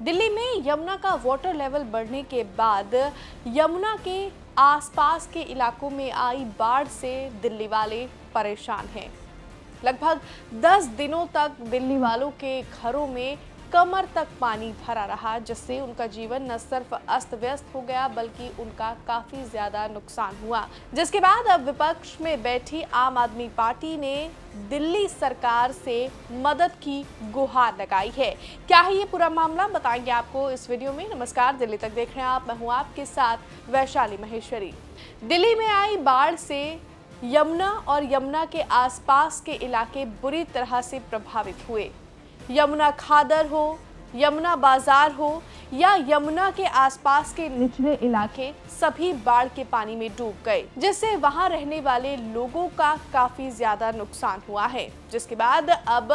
दिल्ली में यमुना का water level बढ़ने के बाद यमुना के आसपास के इलाकों में आई बाढ़ से दिल्ली वाले परेशान हैं। लगभग 10 दिनों तक दिल्ली वालों के घरों में कमर तक पानी भरा रहा, जिससे उनका जीवन न सिर्फ अस्त व्यस्त हो गया बल्कि उनका काफी ज्यादा नुकसान हुआ। जिसके बाद अब विपक्ष में बैठी आम आदमी पार्टी ने दिल्ली सरकार से मदद की गुहार लगाई है। क्या है ये पूरा मामला, बताएंगे आपको इस वीडियो में। नमस्कार, दिल्ली तक देख रहे हैं आप, मैं हूं आपके साथ वैशाली महेश्वरी। दिल्ली में आई बाढ़ से यमुना और यमुना के आसपास के इलाके बुरी तरह से प्रभावित हुए। यमुना खादर हो, यमुना बाजार हो या यमुना के आसपास के निचले इलाके सभी बाढ़ के पानी में डूब गए, जिससे वहां रहने वाले लोगों का काफी ज्यादा नुकसान हुआ है। जिसके बाद अब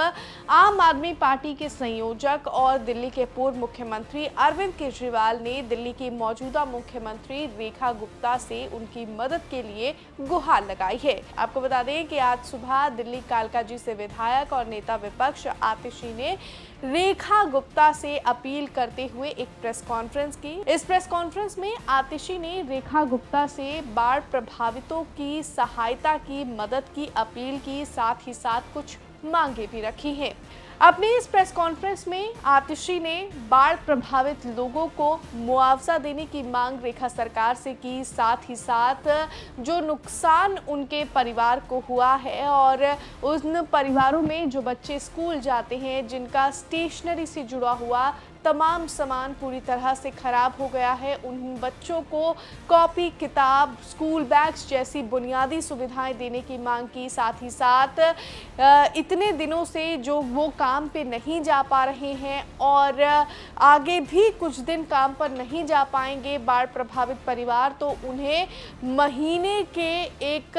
आम आदमी पार्टी के संयोजक और दिल्ली के पूर्व मुख्यमंत्री अरविंद केजरीवाल ने दिल्ली की मौजूदा मुख्यमंत्री रेखा गुप्ता से उनकी मदद के लिए गुहार लगाई है। आपको बता दें कि आज सुबह दिल्ली कालकाजी से विधायक और नेता विपक्ष आतिशी ने रेखा गुप्ता से अपील करते हुए एक प्रेस कॉन्फ्रेंस की। इस प्रेस कॉन्फ्रेंस में आतिशी ने रेखा गुप्ता से बाढ़ प्रभावितों की सहायता की, मदद की अपील की, साथ ही साथ कुछ मांगे भी रखी हैं। अपनी इस प्रेस कॉन्फ्रेंस में आतिशी ने बाढ़ प्रभावित लोगों को मुआवजा देने की मांग रेखा सरकार से की, साथ ही साथ जो नुकसान उनके परिवार को हुआ है और उन परिवारों में जो बच्चे स्कूल जाते हैं, जिनका स्टेशनरी से जुड़ा हुआ तमाम सामान पूरी तरह से खराब हो गया है, उन बच्चों को कॉपी, किताब, स्कूल बैग्स जैसी बुनियादी सुविधाएं देने की मांग की। साथ ही साथ इतने दिनों से जो वो काम पे नहीं जा पा रहे हैं और आगे भी कुछ दिन काम पर नहीं जा पाएंगे बाढ़ प्रभावित परिवार, तो उन्हें महीने के एक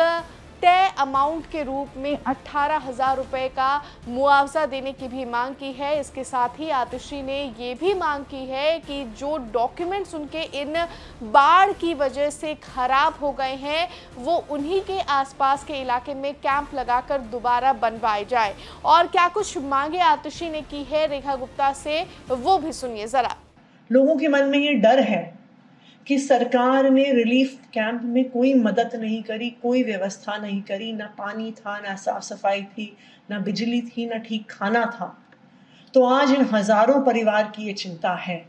तय अमाउंट के रूप में 18,000 रुपए का मुआवजा देने की भी मांग की है। इसके साथ ही आतिशी ने ये भी मांग की है कि जो डॉक्यूमेंट्स उनके इन बाढ़ की वजह से खराब हो गए हैं, वो उन्हीं के आसपास के इलाके में कैंप लगाकर दोबारा बनवाए जाए। और क्या कुछ मांगे आतिशी ने की है रेखा गुप्ता से, वो भी सुनिए जरा। लोगों के मन में ये डर है कि सरकार ने रिलीफ कैंप में कोई मदद नहीं करी, कोई व्यवस्था नहीं करी, ना पानी था, ना साफ सफाई थी, ना बिजली थी, ना ठीक खाना था। तो आज इन हजारों परिवार की ये चिंता है,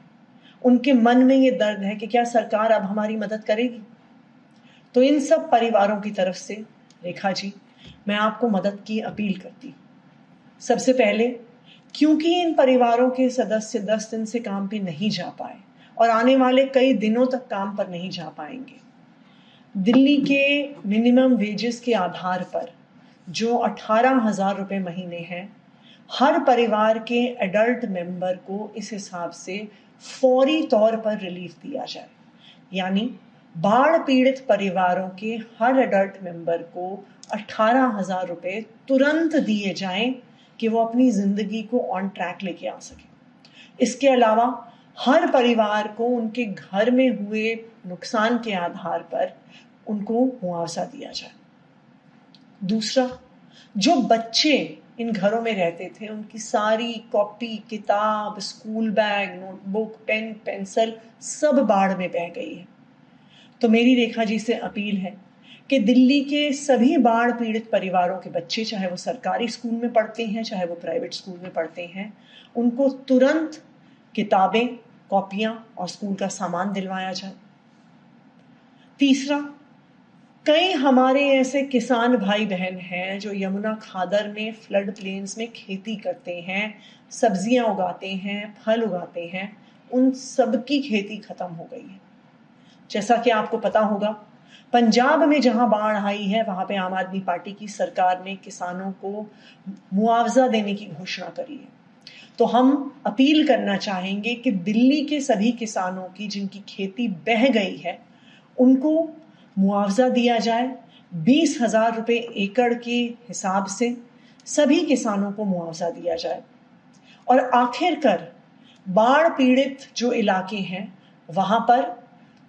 उनके मन में ये दर्द है कि क्या सरकार अब हमारी मदद करेगी। तो इन सब परिवारों की तरफ से रेखा जी, मैं आपको मदद की अपील करती। सबसे पहले, क्योंकि इन परिवारों के सदस्य 10 दिन से काम पे नहीं जा पाए और आने वाले कई दिनों तक काम पर नहीं जा पाएंगे, दिल्ली के मिनिमम वेजेस के आधार पर जो 18,000 रुपए महीने हैं, हर परिवार के एडल्ट मेंबर को इस हिसाब से फौरी तौर पर रिलीफ दिया जाए। यानी बाढ़ पीड़ित परिवारों के हर एडल्ट मेंबर को 18,000 रुपए तुरंत दिए जाएं कि वो अपनी जिंदगी को ऑन ट्रैक लेके आ सके। इसके अलावा हर परिवार को उनके घर में हुए नुकसान के आधार पर उनको मुआवजा दिया जाए। दूसरा, जो बच्चे इन घरों में रहते थे, उनकी सारी कॉपी, किताब, school bag, notebook, pen, pencil सब बाढ़ में बह गई है। तो मेरी रेखा जी से अपील है कि दिल्ली के सभी बाढ़ पीड़ित परिवारों के बच्चे, चाहे वो सरकारी स्कूल में पढ़ते हैं, चाहे वो प्राइवेट स्कूल में पढ़ते हैं, उनको तुरंत किताबें, कॉपियां और स्कूल का सामान दिलवाया जाए। तीसरा, कई हमारे ऐसे किसान भाई बहन हैं जो यमुना खादर में फ्लड प्लेन्स में खेती करते हैं, सब्जियां उगाते हैं, फल उगाते हैं, उन सबकी खेती खत्म हो गई है। जैसा कि आपको पता होगा, पंजाब में जहां बाढ़ आई है, वहां पे आम आदमी पार्टी की सरकार ने किसानों को मुआवजा देने की घोषणा करी है। तो हम अपील करना चाहेंगे कि दिल्ली के सभी किसानों की जिनकी खेती बह गई है, उनको मुआवजा दिया जाए। 20,000 रुपए एकड़ के हिसाब से सभी किसानों को मुआवजा दिया जाए। और आखिरकार बाढ़ पीड़ित जो इलाके हैं, वहां पर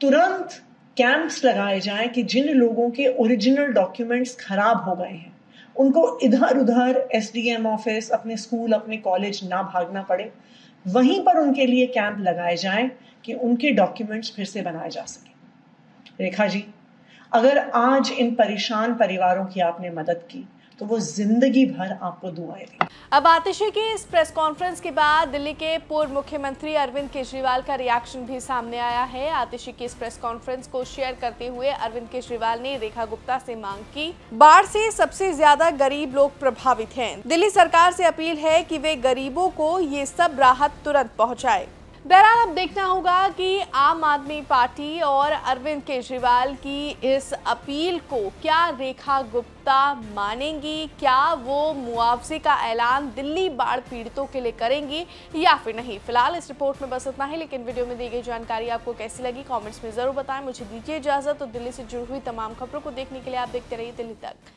तुरंत कैंप्स लगाए जाएं कि जिन लोगों के ओरिजिनल डॉक्यूमेंट्स खराब हो गए हैं, उनको इधर उधर एसडीएम ऑफिस, अपने स्कूल, अपने कॉलेज ना भागना पड़े, वहीं पर उनके लिए कैंप लगाए जाएं कि उनके डॉक्यूमेंट्स फिर से बनाए जा सके। रेखा जी, अगर आज इन परेशान परिवारों की आपने मदद की तो वो जिंदगी भर आपको दुआएं देंगे। अब आतिशी की इस प्रेस कॉन्फ्रेंस के बाद दिल्ली के पूर्व मुख्यमंत्री अरविंद केजरीवाल का रिएक्शन भी सामने आया है। आतिशी की इस प्रेस कॉन्फ्रेंस को शेयर करते हुए अरविंद केजरीवाल ने रेखा गुप्ता से मांग की। बाढ़ से सबसे ज्यादा गरीब लोग प्रभावित हैं। दिल्ली सरकार से अपील है कि वे गरीबों को ये सब राहत तुरंत पहुंचाए। बहरहाल अब देखना होगा कि आम आदमी पार्टी और अरविंद केजरीवाल की इस अपील को क्या रेखा गुप्ता मानेंगी, क्या वो मुआवजे का ऐलान दिल्ली बाढ़ पीड़ितों के लिए करेंगी या फिर नहीं। फिलहाल इस रिपोर्ट में बस इतना ही, लेकिन वीडियो में दी गई जानकारी आपको कैसी लगी कमेंट्स में जरूर बताएं। मुझे दीजिए इजाजत। तो दिल्ली से जुड़ी हुई तमाम खबरों को देखने के लिए आप देखते रहिए दिल्ली तक।